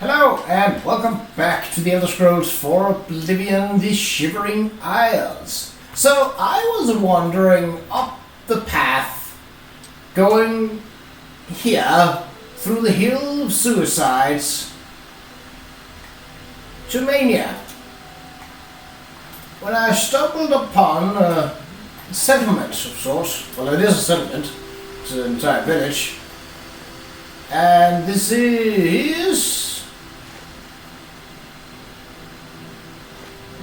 Hello and welcome back to the Elder Scrolls 4 Oblivion, the Shivering Isles. So I was wandering up the path, going here through the Hill of Suicides to Mania, when I stumbled upon a settlement of sorts. Well, it is a settlement, it's an entire village, and this is...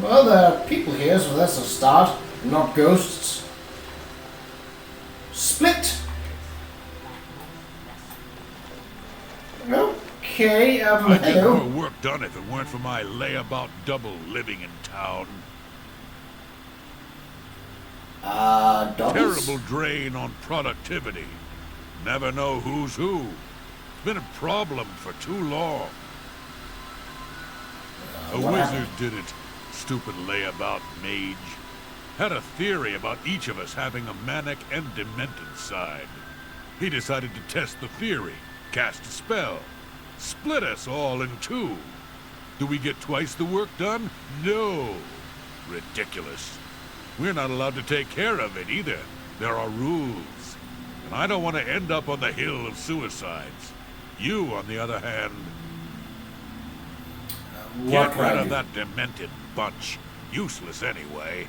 Well, there are people here, so that's a start. Not ghosts. Split. Okay, I'd get hello. more work done if it weren't for my layabout double living in town. Doubles? Terrible drain on productivity. Never know who's who. It's been a problem for too long. A what wizard happened? did it. Stupid layabout mage. Had a theory about each of us having a manic and demented side. He decided to test the theory, cast a spell, split us all in two. Do we get twice the work done? No. Ridiculous. We're not allowed to take care of it either. There are rules. And I don't want to end up on the Hill of Suicides. You, on the other hand... Get rid of that demented bunch. Useless anyway.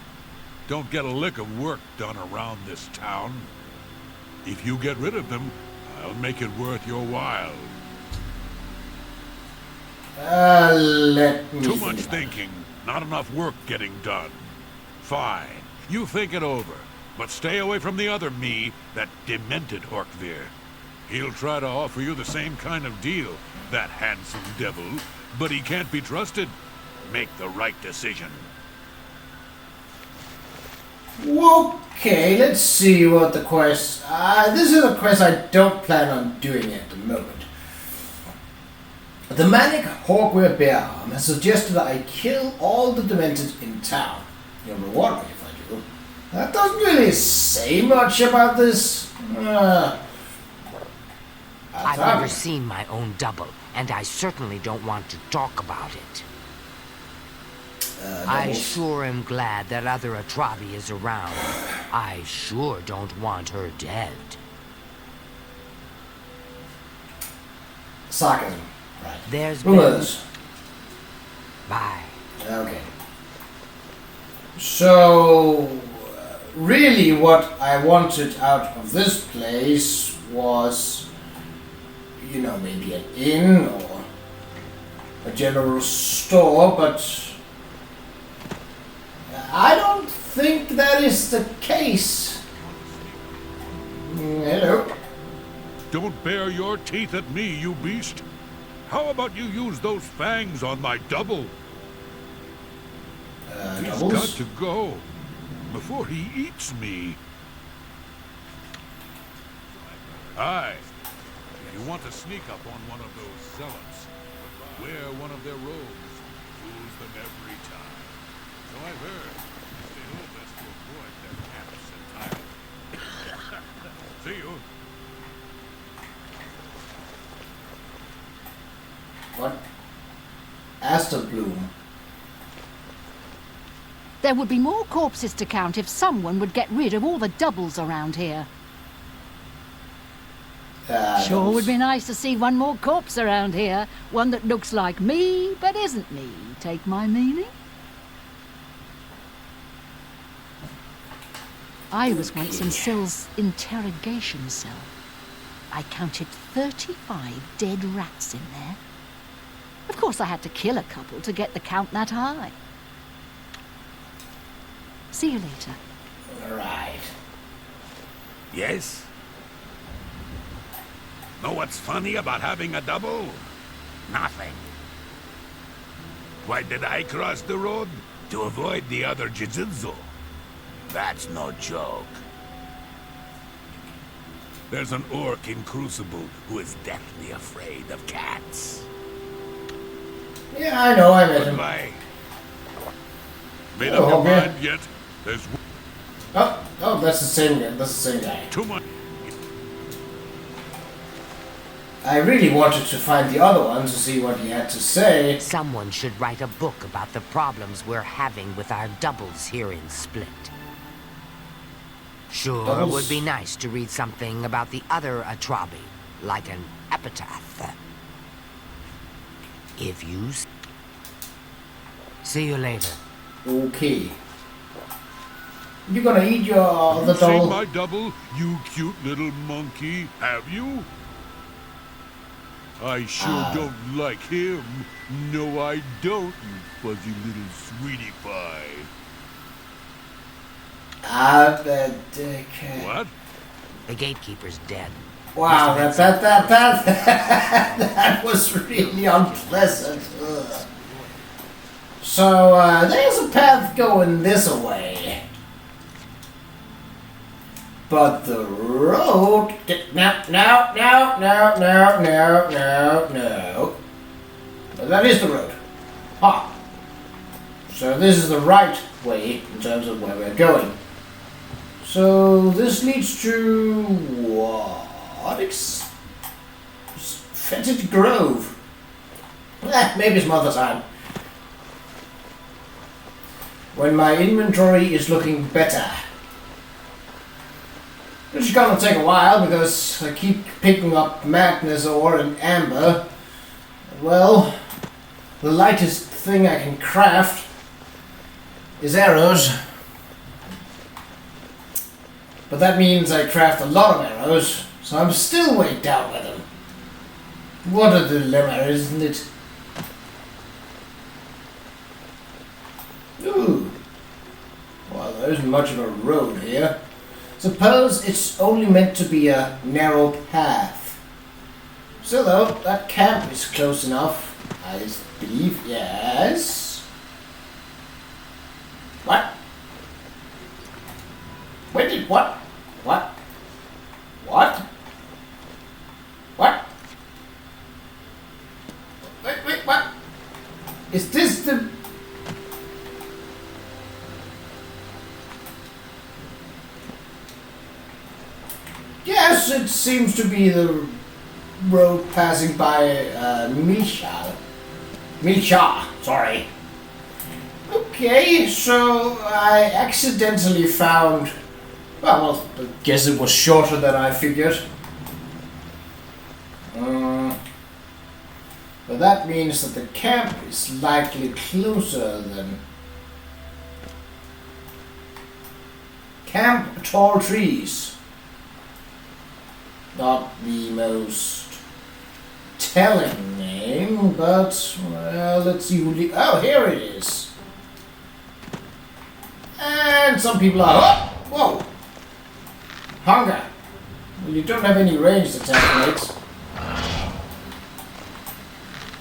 Don't get a lick of work done around this town. If you get rid of them, I'll make it worth your while. Let me Too think much about it. thinking, not enough work getting done. Fine. You think it over. But stay away from the other me, that demented Horkvir. He'll try to offer you the same kind of deal, that handsome devil, but he can't be trusted. Make the right decision. Okay, let's see what the quest... this is a quest I don't plan on doing at the moment. The Manic Hawkwear Bear Arm has suggested that I kill all the demented in town. You'll reward me if I do. That doesn't really say much about this. I've never seen my own double, and I certainly don't want to talk about it. I sure am glad that other Qa'Rajh is around. I sure don't want her dead. Sarcasm. Right. There's Rumors. Bye. Okay. So, really what I wanted out of this place was, you know, maybe an inn or a general store, but I don't think that is the case. Hello. Don't bare your teeth at me, you beast. How about you use those fangs on my double? He's Doubles? got to go before he eats me. Aye. If you want to sneak up on one of those zealots, wear one of their robes. Fools them every time. So I've heard. Still, best to avoid their camps entirely. See you. What? Aster Bloom. There would be more corpses to count if someone would get rid of all the doubles around here. Sure would be nice to see one more corpse around here. One that looks like me, but isn't me. Take my meaning? I was once in Syl's interrogation cell. I counted 35 dead rats in there. Of course, I had to kill a couple to get the count that high. See you later. Right. Yes? Know what's funny about having a double? Nothing. Why did I cross the road? To avoid the other Jujutsu. That's no joke. There's an orc in Crucible who is deathly afraid of cats. Yeah, I know, I met him. Goodbye. Made Oh, up your okay. mind yet? There's Oh, that's the same guy. That's the same guy. too much. I really wanted to find the other one to see what he had to say. Someone should write a book about the problems we're having with our doubles here in Split. Sure, it would be nice to read something about the other Atrabi, like an epitaph. If you... See you later. Okay. You gonna eat your the Seen doll? my double, you cute little monkey, have you? I sure don't like him. No, I don't, you fuzzy little sweetie pie. Okay. What? The gatekeeper's dead. Wow, that was really unpleasant. Ugh. So, there's a path going this way. But the road... No. That is the road. Ha! So this is the right way in terms of where we're going. So this leads to... what? Fetid Grove. Maybe some other time. When my inventory is looking better. Which is gonna take a while because I keep picking up madness ore and amber. Well, the lightest thing I can craft is arrows. But that means I craft a lot of arrows, so I'm still weighed down by them. What a dilemma, isn't it? Ooh. Well, there isn't much of a road here. Suppose it's only meant to be a narrow path. Still though, that camp is close enough, I believe. Yes? What? When did what? What? What? What? Wait, what? Is this the... Yes, it seems to be the road passing by Misha, sorry. Okay, so I accidentally found... Well, I guess it was shorter than I figured. But that means that the camp is likely closer than... Camp Tall Trees. Not the most telling name, but well, let's see who oh, here it is. And some people are... Oh, whoa! Hunger. Well, you don't have any ranged attack mates.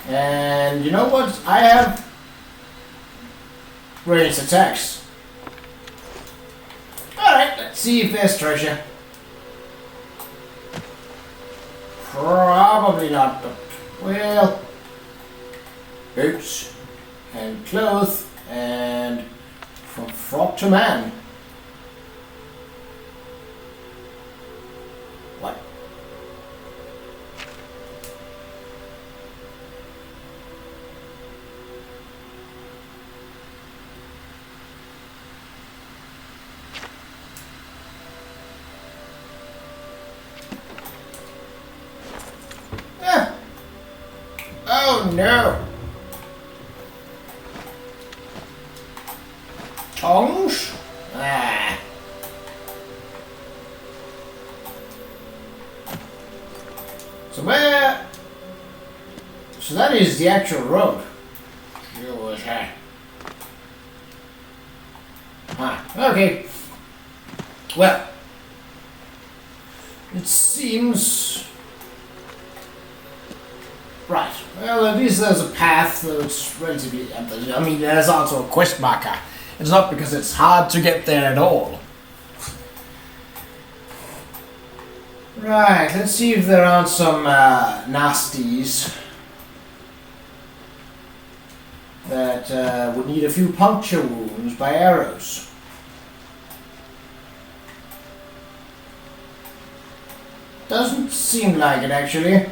And you know what? I have ranged attacks. Alright, let's see if there's treasure. Probably not, but well, boots and clothes and from frog to man. What? Oh no! Tongs? Ah. So where... So that is the actual road. Okay. Well, it seems... Right. Well, at least there's a path that's relatively... I mean, there's also a quest marker. It's not because it's hard to get there at all. Right, let's see if there aren't some nasties that would need a few puncture wounds by arrows. Doesn't seem like it, actually.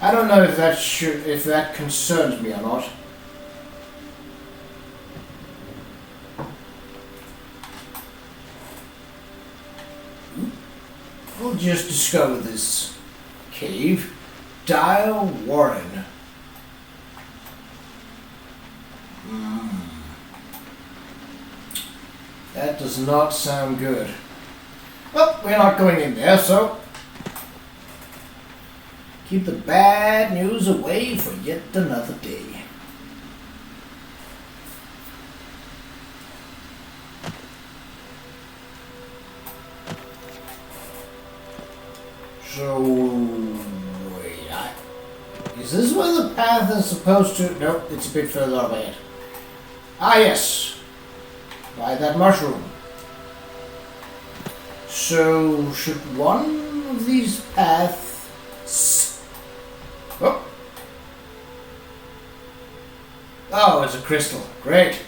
I don't know if that concerns me or not. We'll just discover this cave. Dire Warren. That does not sound good. Well, we're not going in there, so keep the bad news away for yet another day. So, wait, is this where the path is supposed to? Nope, it's a bit further up ahead. Ah, yes. By that mushroom. So, should one of these paths... Oh! Oh, it's a crystal. Great.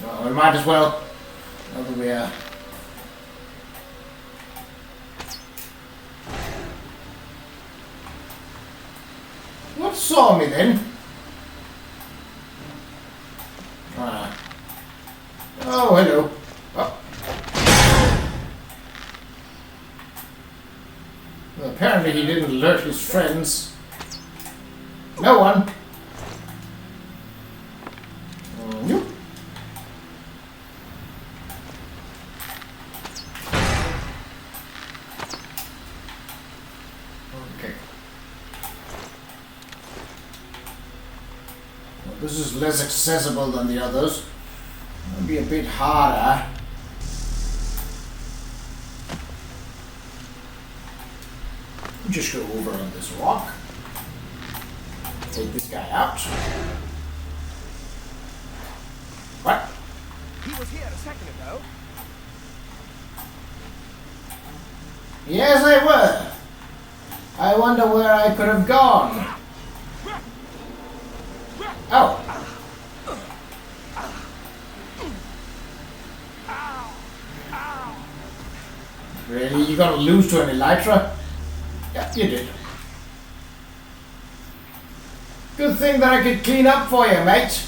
Well, we might as well. Now that we are... What saw me then? Oh, hello. Oh. Well, apparently he didn't alert his friends. No one. Nope. Okay. Well, this is less accessible than the others. It'll be a bit harder. Just go over on this rock. Take this guy out. What? He was here a second ago. Yes, they were. I wonder where I could have gone. Oh. Really? You gonna lose to an Elytra? Yeah, you did. Good thing that I could clean up for you, mate.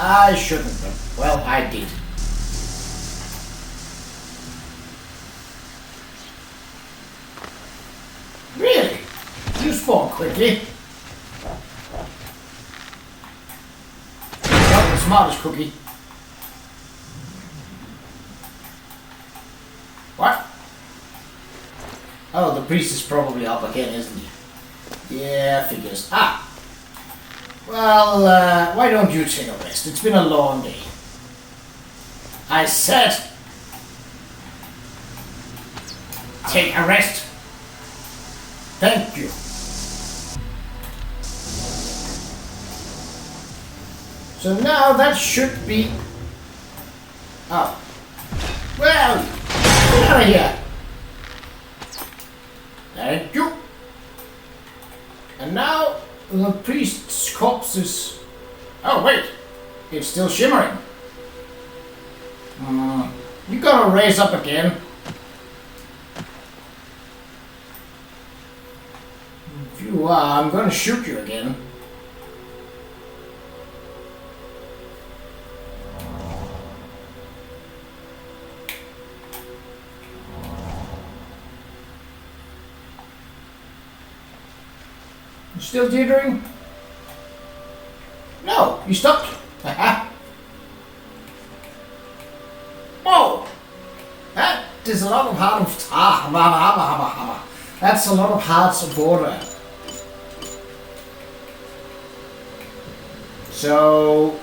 I shouldn't have. Well, I did. Really? You spawn quickly. Not the smartest cookie. What? Oh, the priest is probably up again, isn't he? Yeah, figures. Ah! Well, why don't you take a rest? It's been a long day. I said... take a rest. Thank you. So now that should be... Oh. Well, get out of here. Thank you. And now the priest's corpse is... Oh, wait. It's still shimmering. You gotta raise up again. If you are, I'm gonna shoot you again. You still teetering? No, you stopped. Whoa! That is a lot of hearts. That's a lot of hearts of order. So,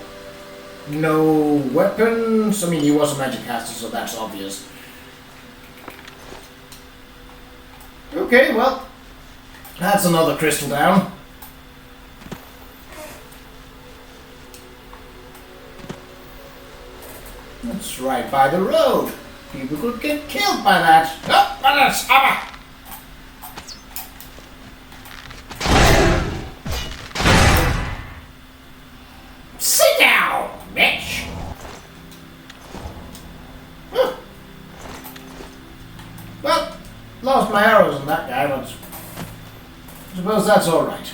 no weapons. I mean, he was a magic caster, so that's obvious. Okay, well, that's another crystal down. That's right by the road. People could get killed by that. Oh, but that's hammer. Sit down, bitch. Lost my arrows on that guy, but I suppose that's alright.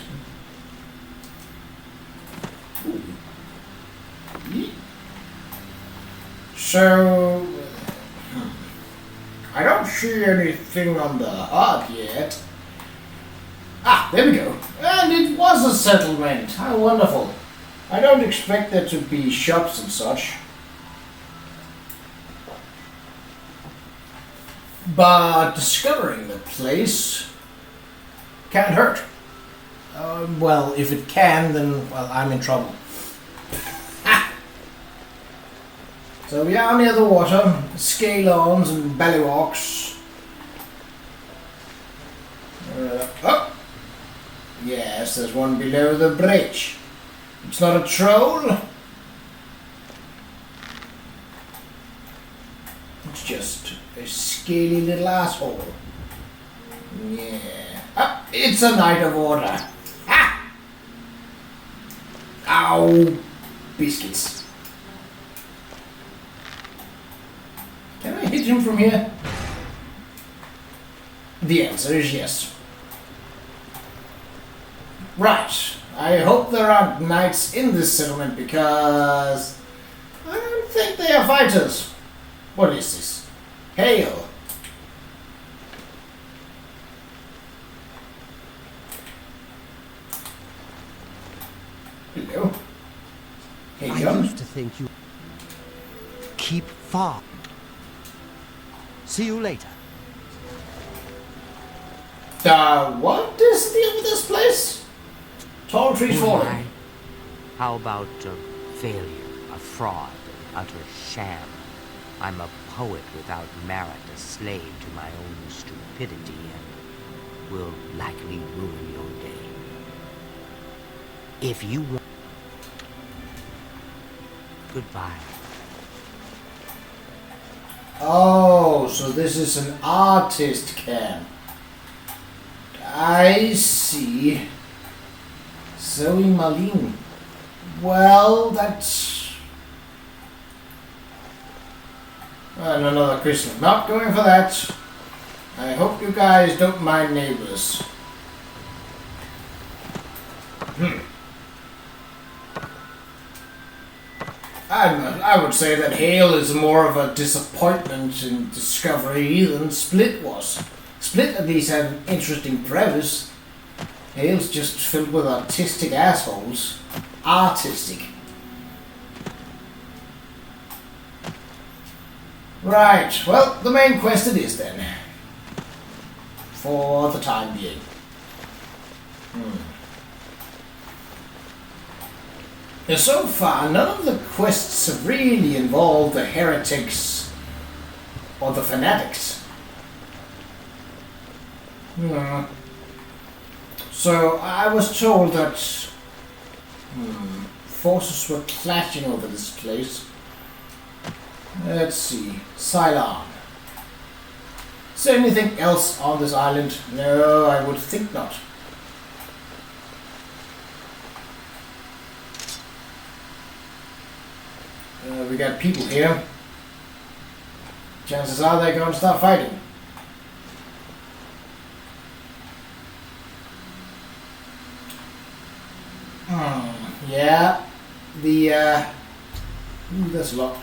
So, I don't see anything on the hut yet. Ah, there we go. And it was a settlement. How wonderful. I don't expect there to be shops and such. But discovering the place can't hurt. Well, if it can, then, well, I'm in trouble. Ah! So we are near the water, Scalons and Ballywalks. Oh! Yes, there's one below the bridge. It's not a troll. It's just a scaly little asshole. Yeah. Ah, it's a Knight of Order. Ah! Ow! Biscuits. Can I hit him from here? The answer is yes. Right. I hope there aren't knights in this settlement because I don't think they are fighters. What is this? Hail. Hello. Hey, I John. used to think you... Keep far. See you later. What is the deal with this place? Tall trees Who am falling. I? How about a failure, a fraud, an utter sham? I'm a poet without merit, a slave to my own stupidity, and will likely ruin your day. If you want... Goodbye. Oh, so this is an artist camp. I see. Zoe Malin. Well, that's... And another crystal. Not going for that. I hope you guys don't mind neighbors. I would say that Hale is more of a disappointment in Discovery than Split was. Split at least had an interesting premise. Hale's just filled with artistic assholes. Artistic. Right, well, the main quest it is then. For the time being. Now, so far, none of the quests have really involved the heretics or the fanatics. So, I was told that forces were clashing over this place. Let's see. Cyllarne. Is there anything else on this island? No, I would think not. We got people here. Chances are they're going to start fighting. Yeah. There's a lot.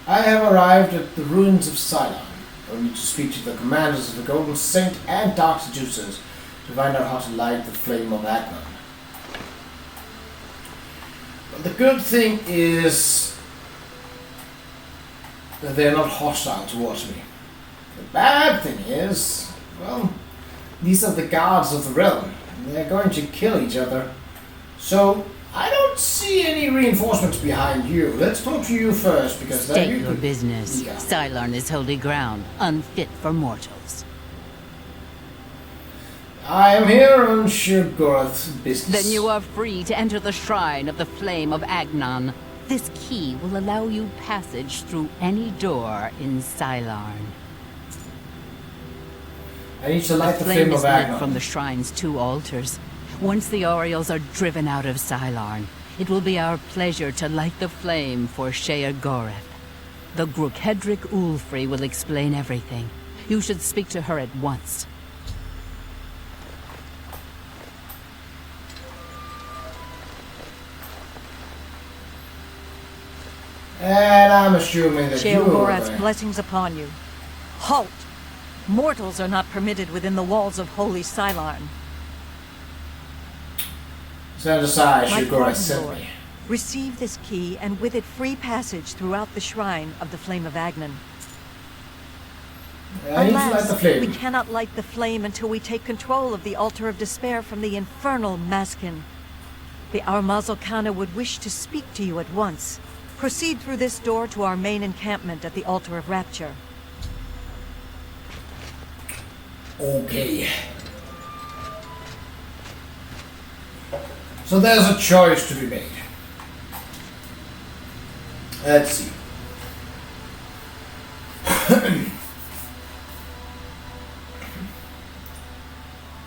I have arrived at the ruins of Cyllarne. I need to speak to the commanders of the Golden Saint and Dark Seducers to find out how to light the Flame of Agnon. But the good thing is that they're not hostile towards me. The bad thing is, well, these are the guards of the realm, and they're going to kill each other. So, I don't see any reinforcements behind you. Let's talk to you first, because then State you your could... business. Yeah. Cyllarne is holy ground, unfit for mortals. I am here on Sheogorath's business. Then you are free to enter the shrine of the Flame of Agnon. This key will allow you passage through any door in Cyllarne. I need to light the Flame Flame is of lit Agnon. from the shrine's 2 altars. Once the Orioles are driven out of Cyllarne, it will be our pleasure to light the flame for Sheogorath. The Qa'Rajh Ulfri will explain everything. You should speak to her at once. And I'm assuming that you Sheogorath's blessings upon you. Halt! Mortals are not permitted within the walls of holy Cyllarne. Stand aside, My Sheogorath pardon, sent Lord. me. Receive this key, and with it free passage throughout the shrine of the Flame of Agnon. I need to light the flame. we cannot light the flame until we take control of the Altar of Despair from the infernal Maskin. The Armazalkana would wish to speak to you at once. Proceed through this door to our main encampment at the Altar of Rapture. Okay. So there's a choice to be made. Let's see.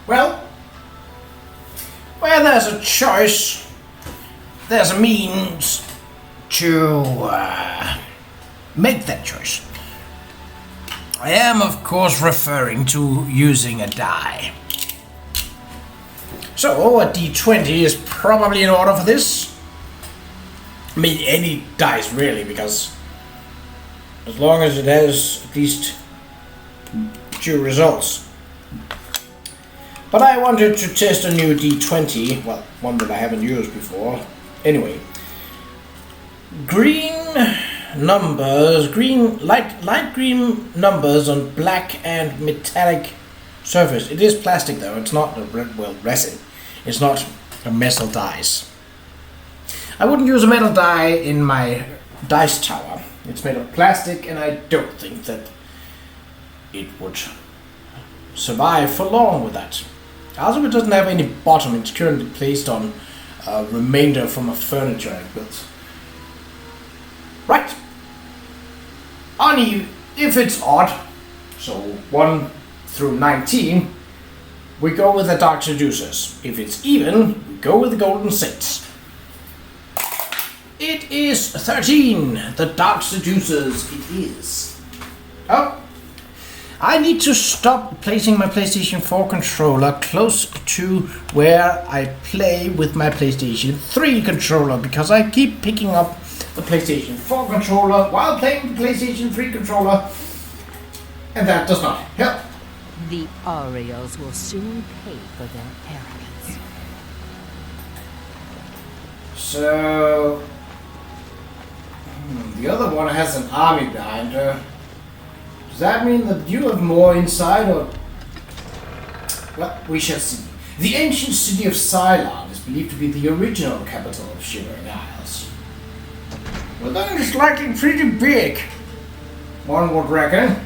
Well, where there's a choice, there's a means to make that choice. I am, of course, referring to using a die. So, a d20 is probably in order for this. I mean, any dice, really, because as long as it has at least 2 results. But I wanted to test a new d20, well, one that I haven't used before. Anyway, green numbers, light green numbers on black and metallic surface. It is plastic though, it's not resin. It's not a metal dice. I wouldn't use a metal die in my dice tower. It's made of plastic and I don't think that it would survive for long with that. Also, it doesn't have any bottom. It's currently placed on a remainder from a furniture I built. Right. If it's odd, so 1 through 19, we go with the Dark Seducers. If it's even, we go with the Golden Saints. It is 13. The Dark Seducers it is. Oh. I need to stop placing my PlayStation 4 controller close to where I play with my PlayStation 3 controller because I keep picking up the PlayStation 4 controller while playing the PlayStation 3 controller, and that does not help. The Orioles will soon pay for their arrogance. So, the other one has an army behind her. Does that mean that you have more inside, or... Well, we shall see. The ancient city of Cyllarne is believed to be the original capital of Shivering Isles. Well, that is likely pretty big, one would reckon.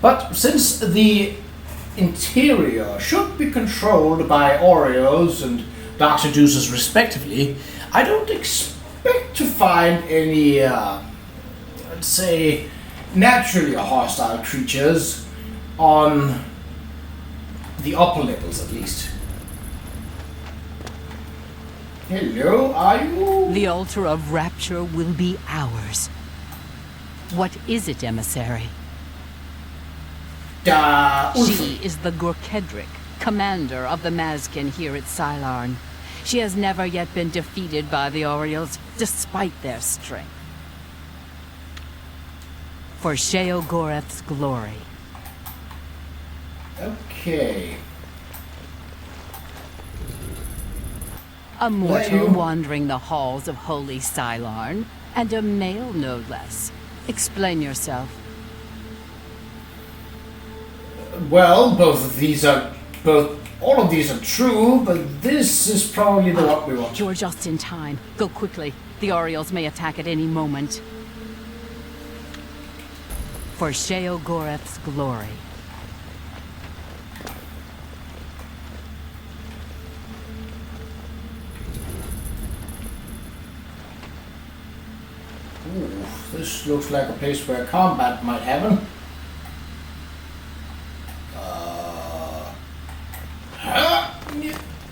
But since the interior should be controlled by Orioles and Dark Seducers respectively, I don't expect to find any, let's say, naturally hostile creatures on the upper levels at least. Hello, are you? The altar of rapture will be ours. What is it, emissary? She is the Qa'Rajh, commander of the Maskin here at Cyllarne. She has never yet been defeated by the Orioles, despite their strength. For Sheogorath's glory. Okay. A mortal wandering the halls of holy Cyllarne, and a male no less. Explain yourself. Well, all of these are true, but this is probably the one we want. You're just in time. Go quickly. The Orioles may attack at any moment. For Sheogorath's glory. Ooh, this looks like a place where combat might happen.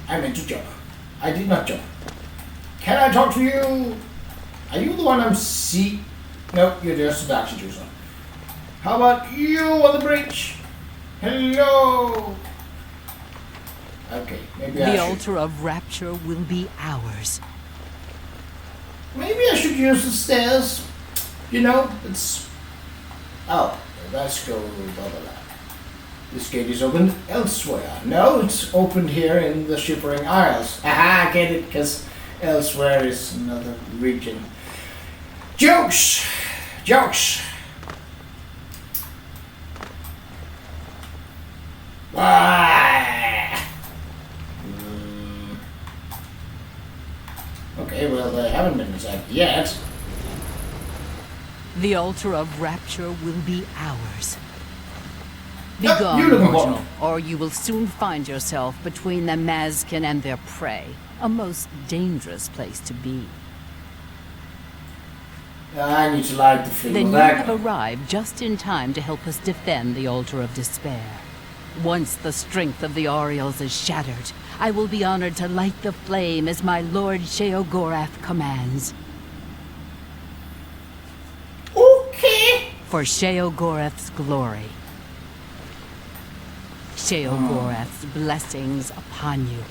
I meant to jump. I did not jump. Can I talk to you? Are you the one I'm seeing? No, you're just a Dark Seducer. How about you on the bridge? Hello. Okay, maybe I The should. altar of rapture will be ours. Maybe I should use the stairs. You know, it's. Oh, let's go. Blah, blah, blah. This gate is opened elsewhere. No, it's opened here in the Shivering Isles. Aha, I get it, because elsewhere is another region. Jokes! Jokes! Ah. Okay, well, they haven't been attacked yet. The altar of rapture will be ours. Be Yep, gone, you look mortal, important. or you will soon find yourself between the Mazkin and their prey. A most dangerous place to be. I need to light the flame Then of you have Agnon. arrived just in time to help us defend the altar of despair. Once the strength of the Orioles is shattered, I will be honored to light the flame as my lord Sheogorath commands. Okay. For Sheogorath's glory. Sheogorath's blessings upon you.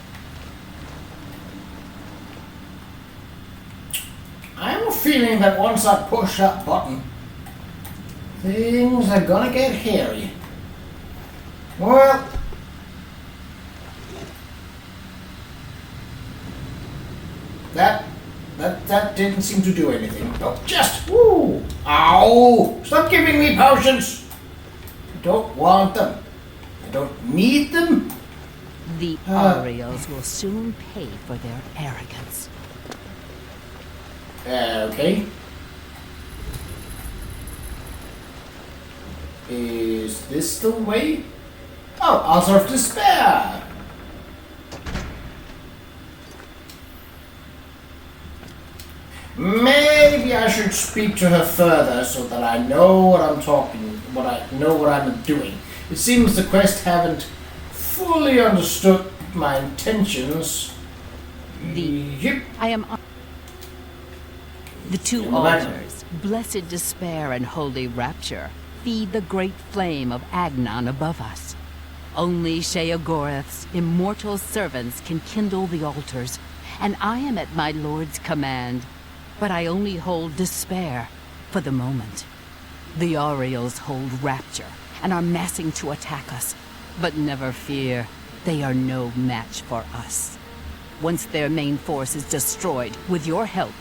I have a feeling that once I push that button, things are gonna get hairy. Well, that didn't seem to do anything. Oh, just woo! Ow! Stop giving me potions. I don't want them. I don't need them. The Orioles will soon pay for their arrogance. Okay. Is this the way? Oh, Altar of Despair! Maybe I should speak to her further so that I know what I'm what I'm doing. It seems the quest haven't fully understood my intentions. Yep. I am the two In the back. altars, blessed despair and holy rapture, feed the great flame of Agnon above us. Only Sheogorath's immortal servants can kindle the altars, and I am at my lord's command. But I only hold despair for the moment. The Orioles hold rapture and are massing to attack us. But never fear, they are no match for us. Once their main force is destroyed, with your help,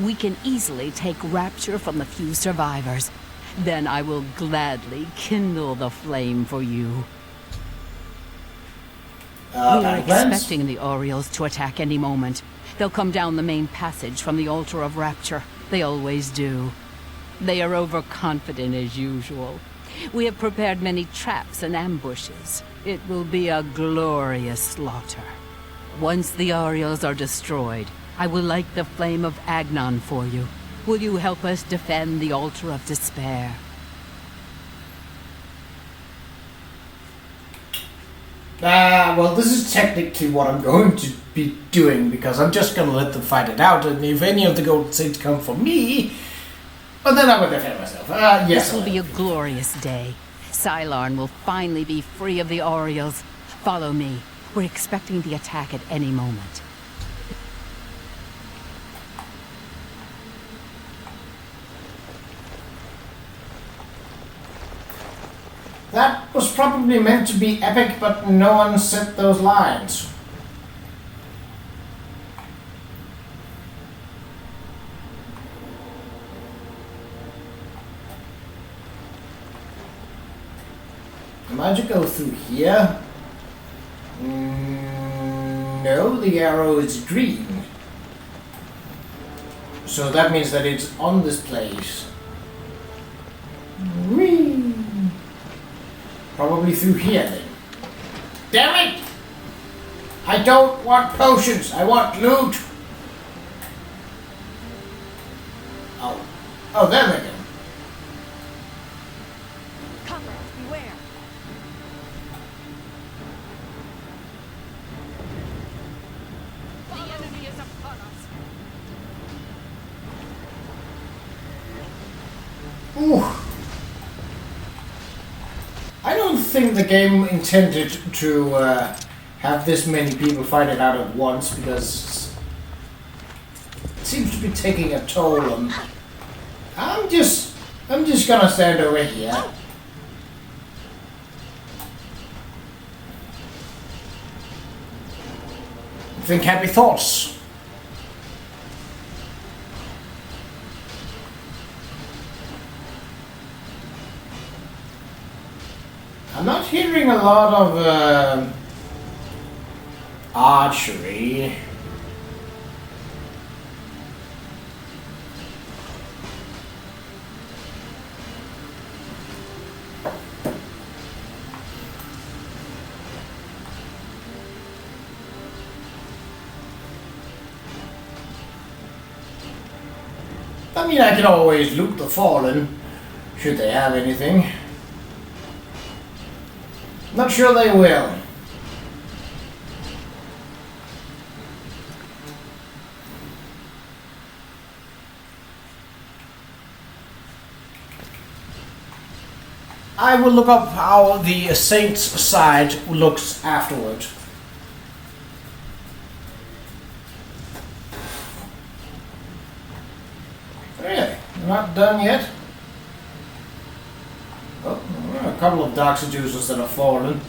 we can easily take rapture from the few survivors. Then I will gladly kindle the flame for you. We are expecting the Orioles to attack any moment. They'll come down the main passage from the Altar of Rapture. They always do. They are overconfident as usual. We have prepared many traps and ambushes. It will be a glorious slaughter. Once the Orioles are destroyed, I will light the Flame of Agnon for you. Will you help us defend the Altar of Despair? Well, this is technically what I'm going to be doing, because I'm just going to let them fight it out, and if any of the Golden Saints come for me, well, then I will defend myself. Yes. This will be a glorious day. Cyllarne will finally be free of the Orioles. Follow me. We're expecting the attack at any moment. That was probably meant to be epic, but no one said those lines. Am I to go through here? No, the arrow is green. So that means that it's on this place. Whee! Probably through here then. Damn it! I don't want potions, I want loot! Oh. Oh, there they go. Qa'Rajh, beware! The enemy is upon us. Ooh. I don't think the game intended to have this many people fight it out at once, because it seems to be taking a toll on... I'm just gonna stand over here. Think happy thoughts. I'm not hearing a lot of archery. I mean, I can always loot the fallen, should they have anything. Not sure they will. I will look up how the Saints side looks afterward. Really? Not done yet? Oh, a couple of Dark Seducers that have fallen.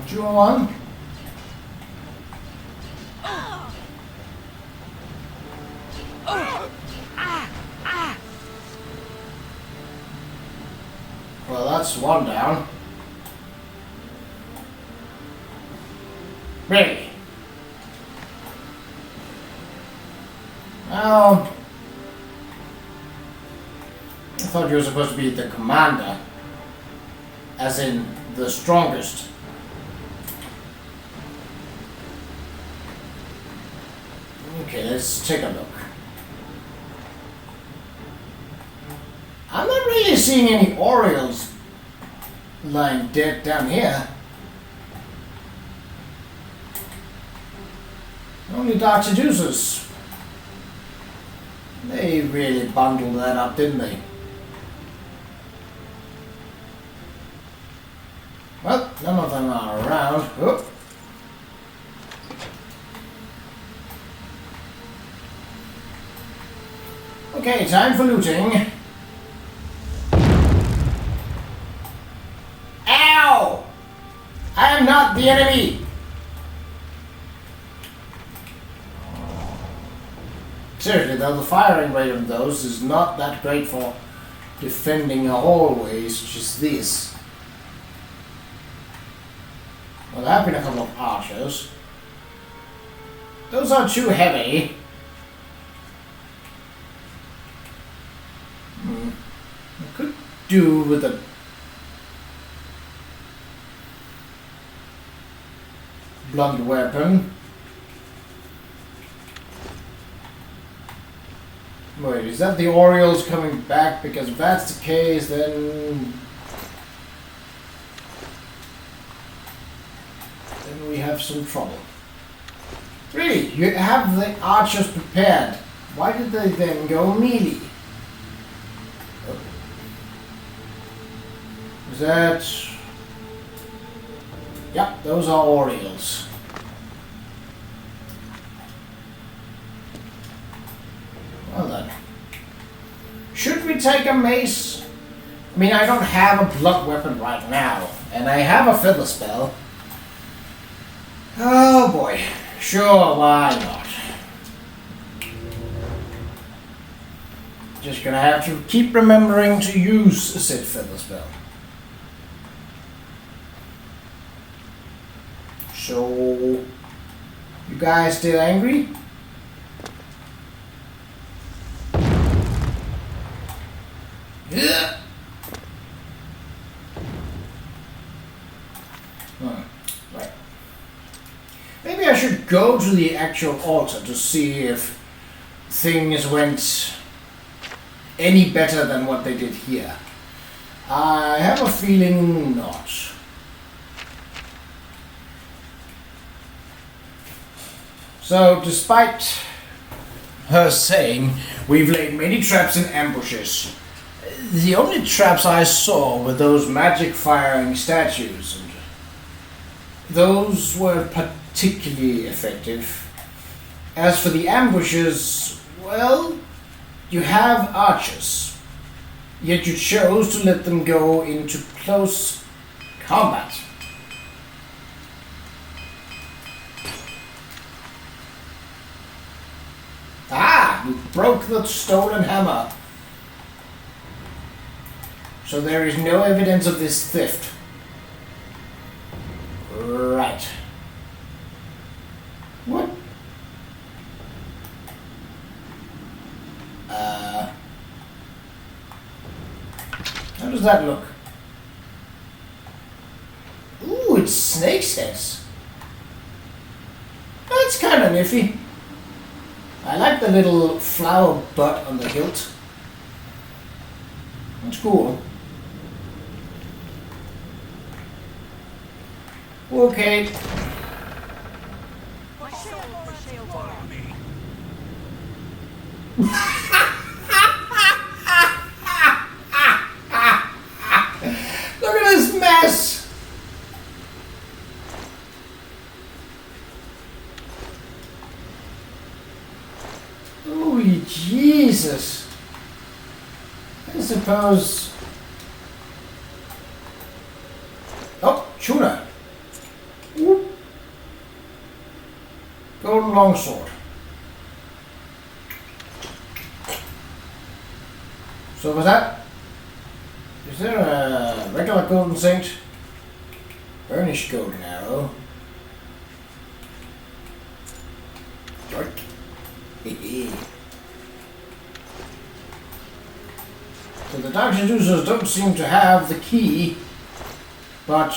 Do you want one? Well, that's one down. Really? Well, I thought you were supposed to be the commander, as in the strongest. Okay, let's take a look. I'm not really seeing any Orioles lying dead down here. Only Dark Seducers. They really bundled that up, didn't they? Well, none of them are around. Oh. Okay, time for looting. Ow! I am not the enemy! Seriously though, the firing rate of those is not that great for defending a hallway such as this. Well, there have been a couple of archers. Those are too heavy. I could do with a blunt weapon. Wait, is that the Orioles coming back? Because if that's the case, then we have some trouble. Really, you have the archers prepared. Why did they then go melee? Is that... Yep, those are Orioles. Well then. Should we take a mace? I mean, I don't have a blunt weapon right now, and I have a feather spell. Oh boy. Sure, why not? Just gonna have to keep remembering to use said feather spell. So, you guys still angry? Yeah. Right. Maybe I should go to the actual altar to see if things went any better than what they did here. I have a feeling not. So, despite her saying, we've laid many traps and ambushes. The only traps I saw were those magic firing statues, and those were particularly effective. As for the ambushes, well, you have archers, yet you chose to let them go into close combat. Ah, you broke the stolen hammer. So there is no evidence of this theft. Right. What? How does that look? Ooh, it's snake's heads. That's kind of nifty. I like the little flower butt on the hilt. That's cool. Okay. Look at this mess! Oh, Jesus. I suppose... Oh, tuna. Whoop. Golden longsword. So was that... Is there a regular golden saint? Burnished golden arrow. Dark. So the dark seducers don't seem to have the key, but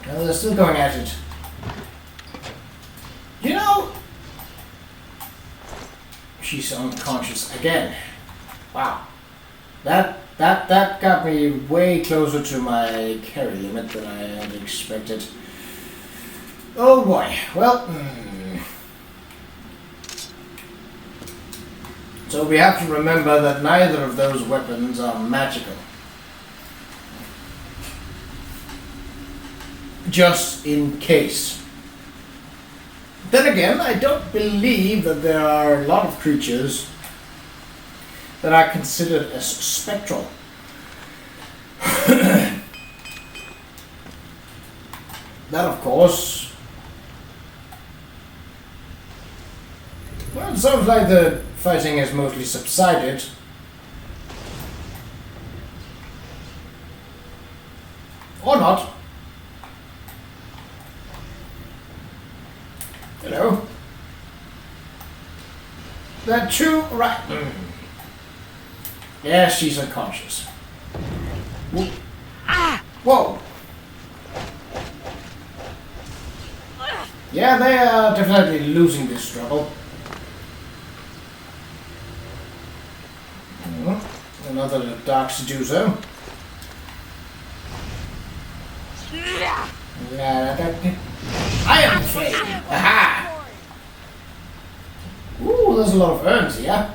well, they're still going at it. You know, she's unconscious again. Wow. That got me way closer to my carry limit than I had expected. Oh boy. Well, so we have to remember that neither of those weapons are magical. Just in case. Then again, I don't believe that there are a lot of creatures that are considered as spectral. That, of course, well, it sounds like the fighting has mostly subsided. Or not. Hello? That too, right. Yeah, she's unconscious. Whoa. Ah! Whoa! Yeah, they are definitely losing this struggle. Another dark seducer. I am Flame. Aha! Ooh, there's a lot of urns here.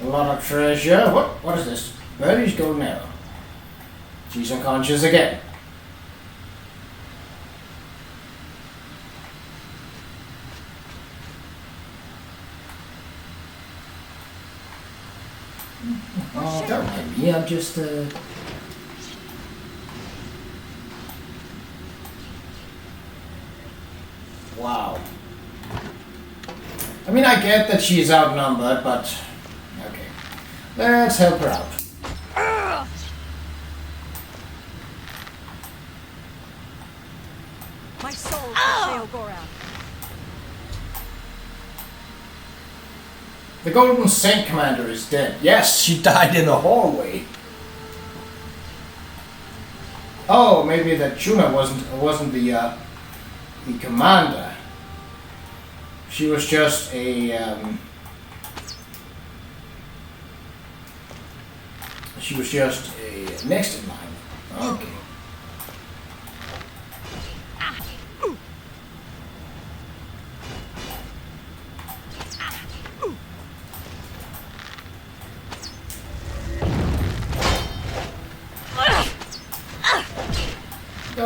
A lot of treasure. What is this? Burnished golden arrow. She's unconscious again. Oh, don't mind me. I'm just Wow. I mean, I get that she's outnumbered, but okay. Let's help her out. My soul for Sheogorath. The Golden Saint Commander is dead. Yes, she died in the hallway. Oh, maybe that Tuna wasn't the commander. She was just a next in line. Okay.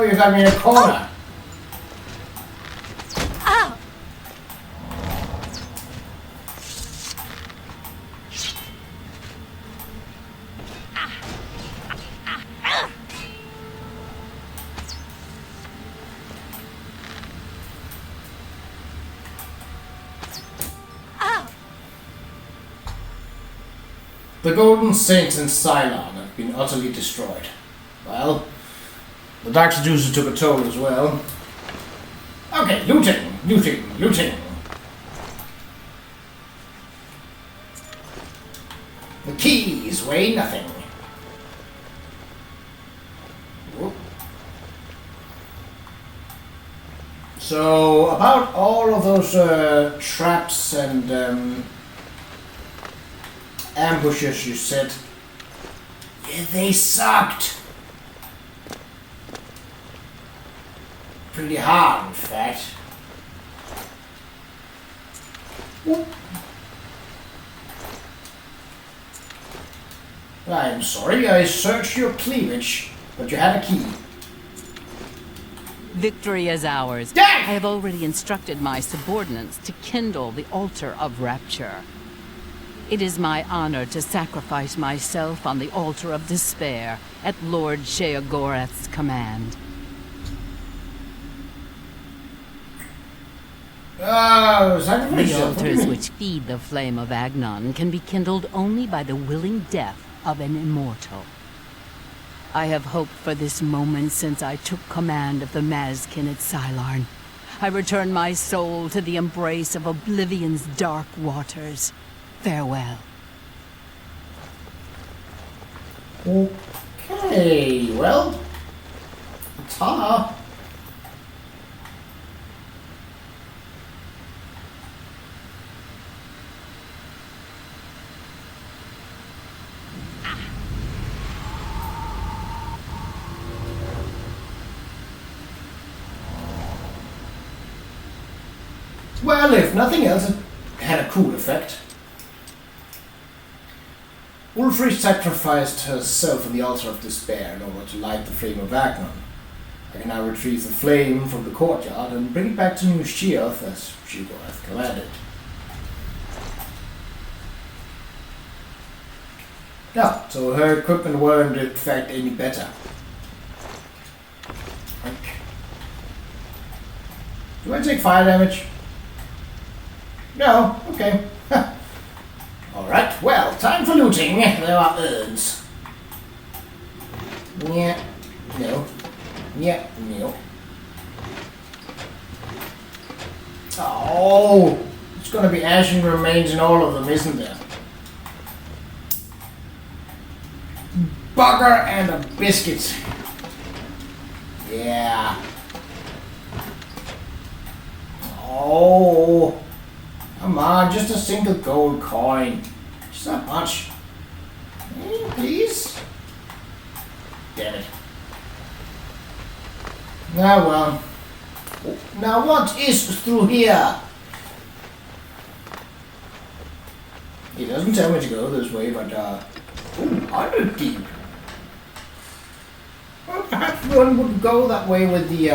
Oh, you got me in a corner. Ow! The Golden Saints in Cyllarne have been utterly destroyed. Well, the Dark Seducer took a toll as well. Okay, looting, looting, looting. The keys weigh nothing. Whoop. So, about all of those traps and ambushes you said, yeah, they sucked. Pretty hard, in fact. Whoop. I'm sorry, I searched your cleavage, but you had a key. Victory is ours. Dang! I have already instructed my subordinates to kindle the altar of rapture. It is my honor to sacrifice myself on the altar of despair at Lord Sheogorath's command. Sacrifice. The altars which feed the Flame of Agnon can be kindled only by the willing death of an immortal. I have hoped for this moment since I took command of the Mazkin at Cyllarne. I return my soul to the embrace of Oblivion's dark waters. Farewell. Okay, well, ta. Well, if nothing else, it had a cool effect. Ulfric sacrificed herself on the altar of despair in order to light the Flame of Agnon. I can now retrieve the flame from the courtyard and bring it back to New Sheoth as Sheogorath commanded. Yeah, so her equipment weren't in fact any better. Okay. Do I take fire damage? No, okay. Alright, well, time for looting. There are urns. Yeah, no. Yeah, no. Oh, it's gonna be ashen remains in all of them, isn't there? Bugger and a biscuit. Yeah. Oh. Come on, just a single gold coin. It's not much. Please? Damn it. Now well. Now what is through here? He doesn't tell me to go this way, but under deep. Well, perhaps one would go that way with the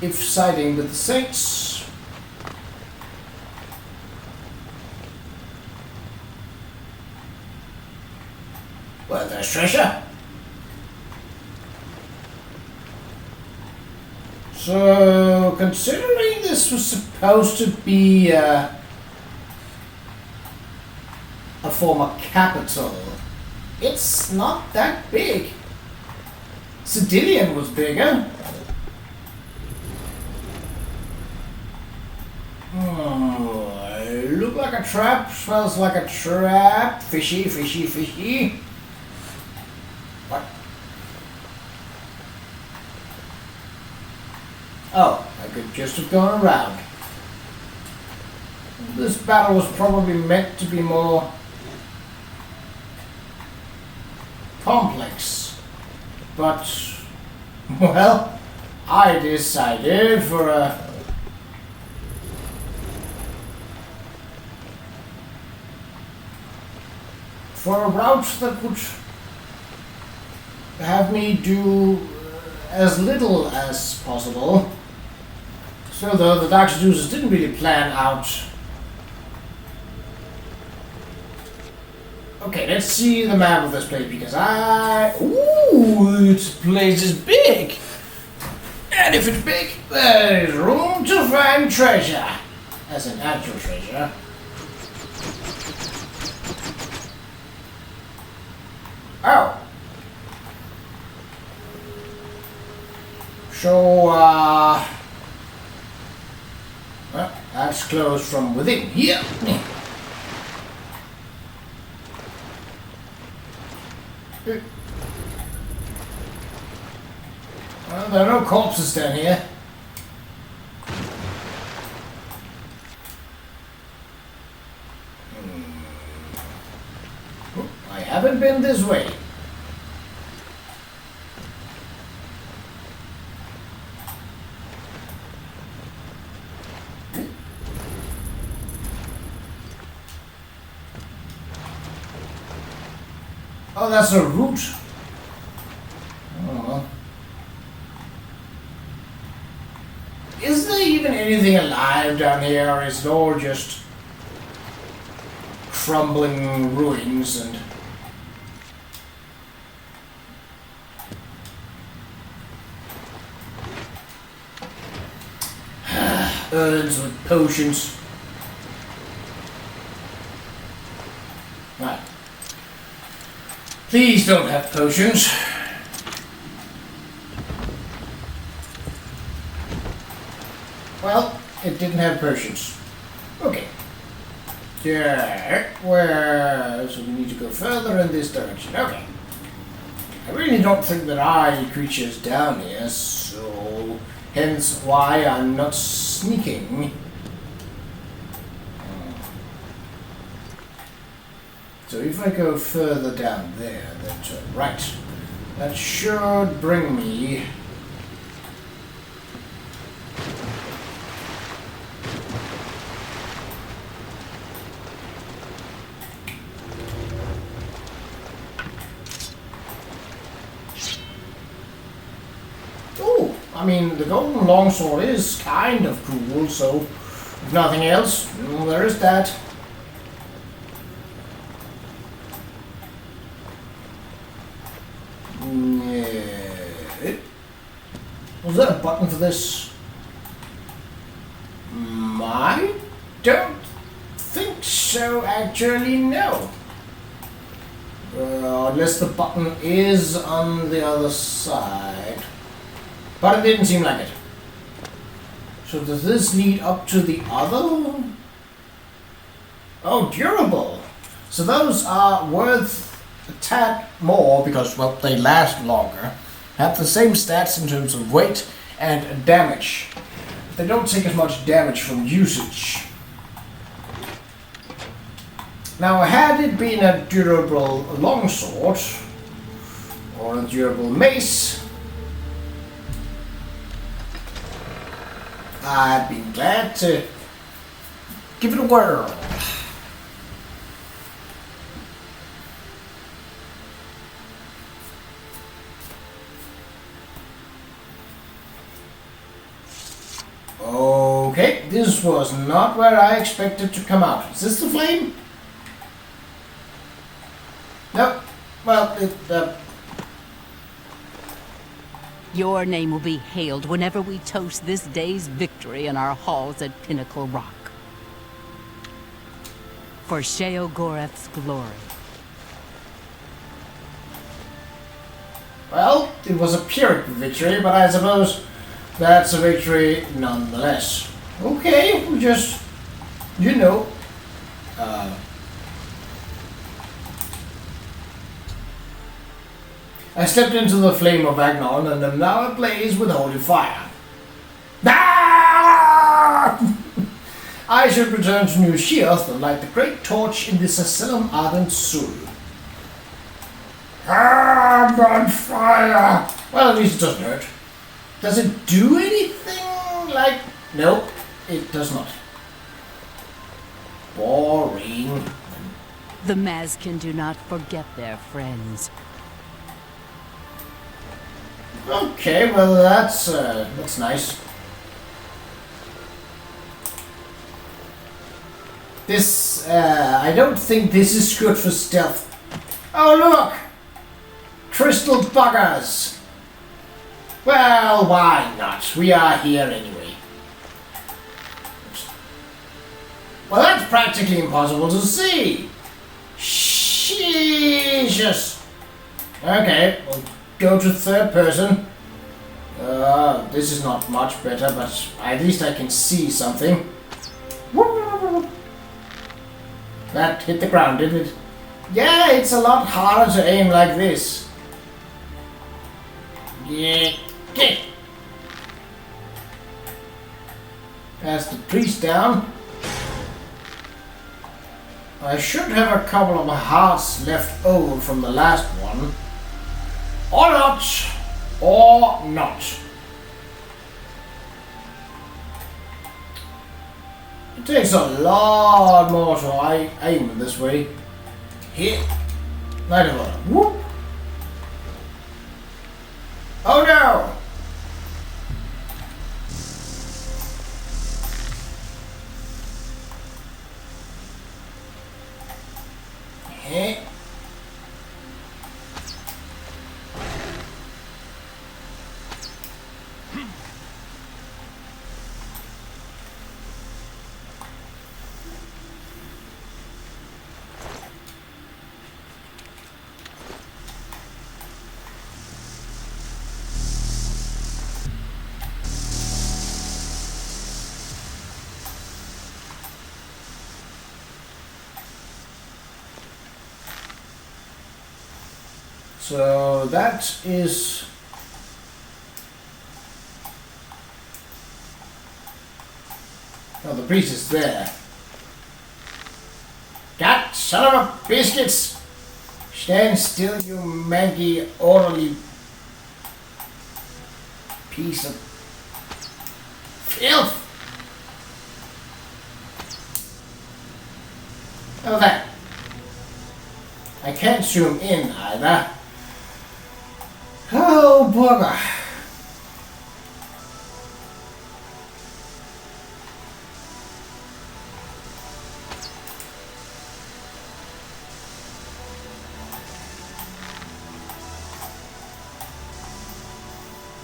if siding with the Saints. Well, there's treasure. So, considering this was supposed to be a former capital, it's not that big. Cydillion was bigger. Look like a trap, smells like a trap. Fishy, fishy, fishy. What? Oh, I could just have gone around. This battle was probably meant to be more complex. But, well, I decided for a route that would have me do as little as possible. So though, the Dark Seducers didn't really plan out. Okay, let's see the map of this place because ooh, this place is big. And if it's big, there is room to find treasure. As an actual treasure. Oh. So, well, that's closed from within here. Well, there are no corpses down here. I haven't been this way. Oh, that's a root. Oh. Is there even anything alive down here, or is it all just crumbling ruins and urns with potions? Right. Please don't have potions. Well, it didn't have potions. Okay. Yeah, so we need to go further in this direction. Okay. I really don't think there are any creatures down here, so hence why I'm not sneaking. So if I go further down there, then turn right. That should bring me. Oh, I mean, the golden longsword is kind of cool, so if nothing else, well, there is that. Was there a button for this? I don't think so, actually, no. Unless the button is on the other side. But it didn't seem like it. So does this lead up to the other? Oh, durable. So those are worth a tad more because, well, they last longer. Have the same stats in terms of weight and damage. They don't take as much damage from usage. Now, had it been a durable longsword or a durable mace, I'd be glad to give it a whirl. Okay, this was not where I expected to come out. Is this the flame? Nope. Well, Your name will be hailed whenever we toast this day's victory in our halls at Pinnacle Rock. For Sheogorath's glory. Well, it was a Pyrrhic victory, but I suppose that's a victory nonetheless. Okay, we just, you know, I stepped into the Flame of Agnon and am now ablaze with holy fire. Ah! I should return to New Sheoth and light the great torch in this asylum ardent soul. Ah, I'm on fire! Well, at least it doesn't hurt. Does it do anything like... Nope, it does not. Boring. The Mazkin do not forget their friends. Okay, well that's nice. This, I don't think this is good for stealth. Oh look! Crystal buggers! Well, why not? We are here anyway. Well, that's practically impossible to see. Jesus! Okay, we'll go to third person. This is not much better, but at least I can see something. That hit the ground, didn't it? Yeah, it's a lot harder to aim like this. Yeah, get. Pass the priest down. I should have a couple of hearts left over from the last one. Or not. Or not. It takes a lot more to aim this way. Hit. Night of Honor. Whoop. Oh no! Hit. So that is the priest is there. God, son of a biscuits! Stand still, you mangy, orderly piece of filth! Oh, that. I can't zoom in either. Oh, bugger.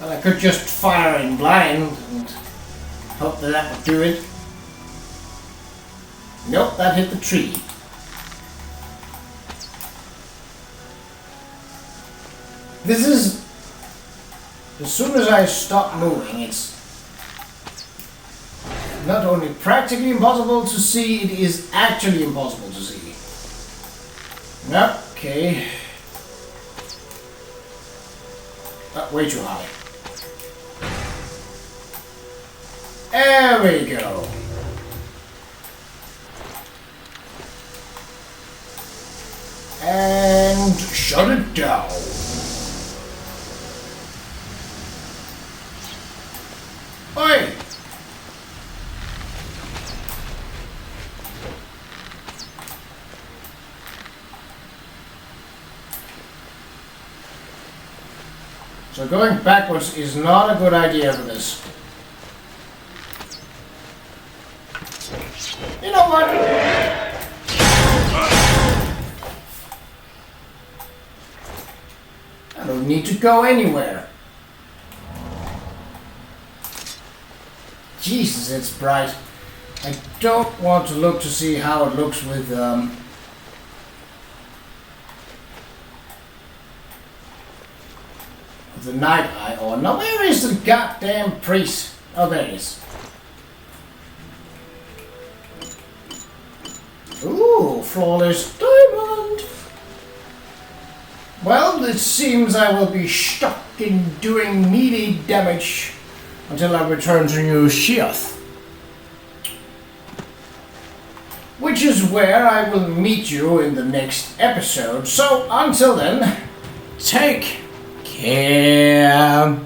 Well, I could just fire in blind and hope that would do it. Nope, that hit the tree. This is, as soon as I stop moving, it's not only practically impossible to see, it is actually impossible to see. Okay. Way too high. There we go. And shut it down. Oi! So going backwards is not a good idea for this. You know what? I don't need to go anywhere. Jesus, it's bright. I don't want to look to see how it looks with the night eye on. Now where is the goddamn priest? Oh, there he is. Ooh, flawless diamond. Well, it seems I will be stuck in doing meaty damage until I return to New Sheoth, which is where I will meet you in the next episode. So until then, take care.